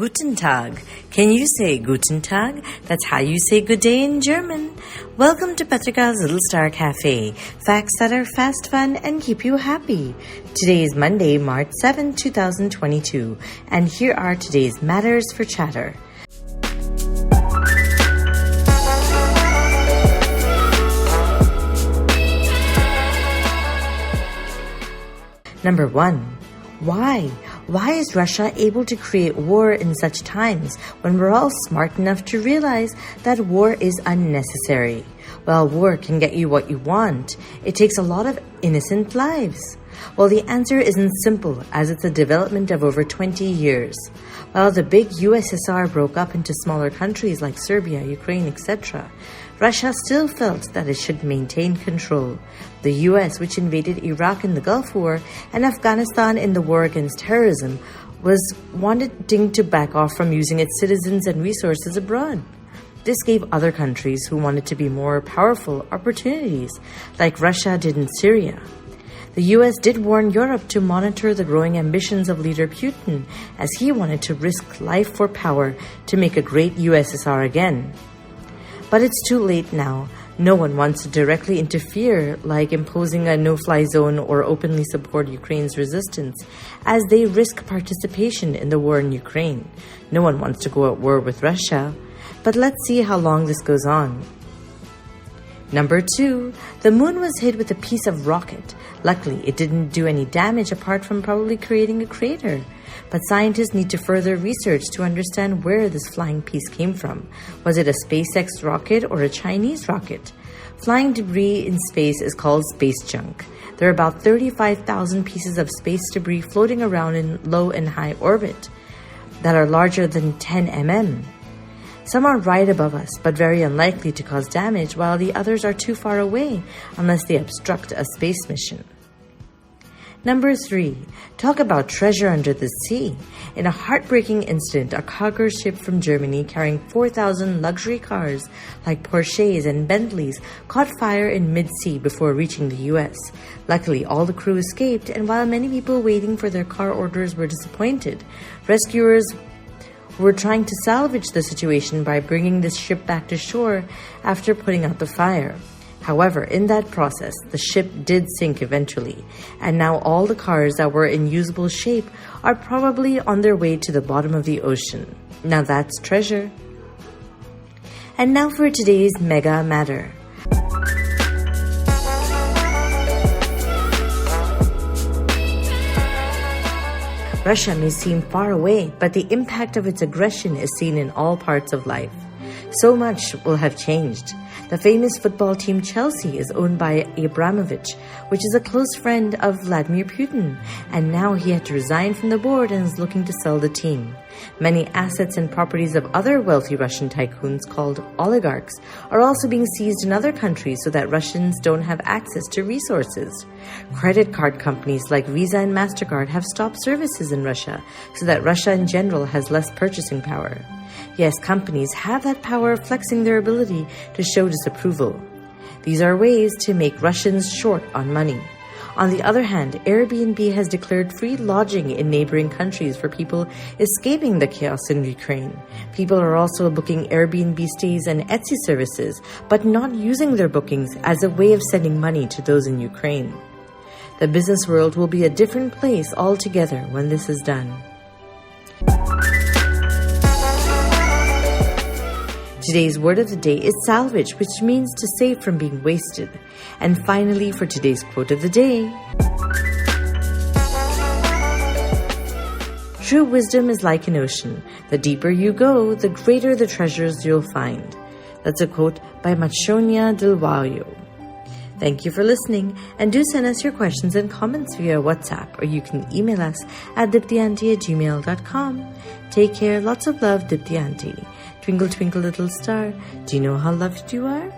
Guten Tag. Can you say Guten Tag? That's how you say good day in German. Welcome to Patrika's Little Star Cafe. Facts that are fast, fun, and keep you happy. Today is Monday, March 7, 2022. And here are today's matters for chatter. Number 1. Why? Why is Russia able to create war in such times when we're all smart enough to realize that war is unnecessary? Well, war can get you what you want. It takes a lot of innocent lives. Well, the answer isn't simple, as it's a development of over 20 years. While the big USSR broke up into smaller countries like Serbia, Ukraine, etc., Russia still felt that it should maintain control. The US, which invaded Iraq in the Gulf War and Afghanistan in the war against terrorism, was wanting to back off from using its citizens and resources abroad. This gave other countries who wanted to be more powerful opportunities, like Russia did in Syria. The US did warn Europe to monitor the growing ambitions of leader Putin, as he wanted to risk life for power to make a great USSR again. But it's too late now. No one wants to directly interfere, like imposing a no-fly zone or openly support Ukraine's resistance, as they risk participation in the war in Ukraine. No one wants to go at war with Russia. But let's see how long this goes on. Number 2, the moon was hit with a piece of rocket. Luckily, it didn't do any damage apart from probably creating a crater. But scientists need to further research to understand where this flying piece came from. Was it a SpaceX rocket or a Chinese rocket? Flying debris in space is called space junk. There are about 35,000 pieces of space debris floating around in low and high orbit that are larger than 10 mm. Some are right above us, but very unlikely to cause damage, while the others are too far away unless they obstruct a space mission. Number 3, talk about treasure under the sea. In a heartbreaking incident, a cargo ship from Germany carrying 4,000 luxury cars like Porsches and Bentleys caught fire in mid-sea before reaching the US. Luckily, all the crew escaped, and while many people waiting for their car orders were disappointed, rescuers were trying to salvage the situation by bringing the ship back to shore after putting out the fire. However, in that process, the ship did sink eventually, and now all the cars that were in usable shape are probably on their way to the bottom of the ocean. Now that's treasure. And now for today's mega matter. Russia may seem far away, but the impact of its aggression is seen in all parts of life. So much will have changed. The famous football team Chelsea is owned by Abramovich, which is a close friend of Vladimir Putin, and now he had to resign from the board and is looking to sell the team. Many assets and properties of other wealthy Russian tycoons called oligarchs are also being seized in other countries so that Russians don't have access to resources. Credit card companies like Visa and MasterCard have stopped services in Russia so that Russia in general has less purchasing power. Yes, companies have that power of flexing their ability to show disapproval. These are ways to make Russians short on money. On the other hand, Airbnb has declared free lodging in neighboring countries for people escaping the chaos in Ukraine. People are also booking Airbnb stays and Etsy services, but not using their bookings as a way of sending money to those in Ukraine. The business world will be a different place altogether when this is done. Today's word of the day is salvage, which means to save from being wasted. And finally, for today's quote of the day, true wisdom is like an ocean. The deeper you go, the greater the treasures you'll find. That's a quote by Machonia Del Valle. Thank you for listening, and do send us your questions and comments via WhatsApp, or you can email us at diptyanti@gmail.com. Take care, lots of love, Dipti Auntie. Twinkle, twinkle, little star, do you know how loved you are?